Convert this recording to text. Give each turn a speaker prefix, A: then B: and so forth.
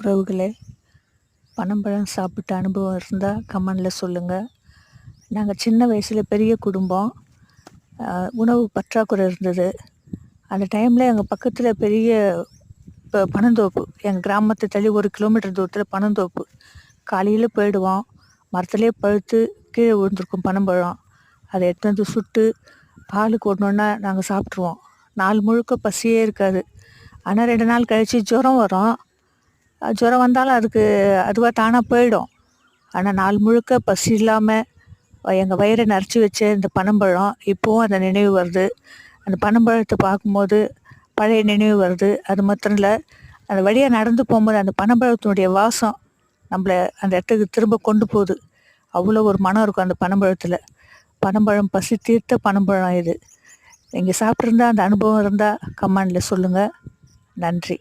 A: உறவுகளே, பனம்பழம் சாப்பிட்ட அனுபவம் இருந்தால் கமெண்டில் சொல்லுங்கள். நாங்கள் சின்ன வயசில் பெரிய குடும்பம், உணவு பற்றாக்குறை இருந்தது. அந்த டைமில் எங்கள் பக்கத்தில் பெரிய பனந்தோப்பு, எங்கள் கிராமத்தை தள்ளி 1 கிலோமீட்டர் தூரத்தில் பனந்தோப்பு. காலையில் போயிடுவோம், மரத்துலேயே பழுத்து கீழே விழுந்திருக்கும் பனம்பழம். அதை எடுத்து வந்து சுட்டு பாலுக்கு ஒன்றா நாங்கள் சாப்பிட்ருவோம். நாள் முழுக்க பசியே இருக்காது. ஆனால் 2 நாள் கழித்து ஜுரம் வரும். ஜுரம் வந்தாலும் அதுவாக தானாக போயிடும். ஆனால் நாள் முழுக்க பசி இல்லாமல் எங்கள் வயிறை நிறச்சி வச்ச இந்த பனம்பழம் இப்போவும் அந்த நினைவு வருது. அந்த பனம்பழத்தை பார்க்கும்போது பழைய நினைவு வருது. அது மாத்திரம் இல்லை, அந்த வழியாக நடந்து போகும்போது அந்த பனம்பழத்தினுடைய வாசம் நம்மளை அந்த இடத்துக்கு திரும்ப கொண்டு போகுது. அவ்வளோ ஒரு மனம் இருக்கும் அந்த பனம்பழத்தில். பனம்பழம் பசி தீர்த்த பனம்பழம் இது. நீங்கள் சாப்பிட்ருந்தா அந்த அனுபவம் இருந்தால் கமெண்டில் சொல்லுங்கள். நன்றி.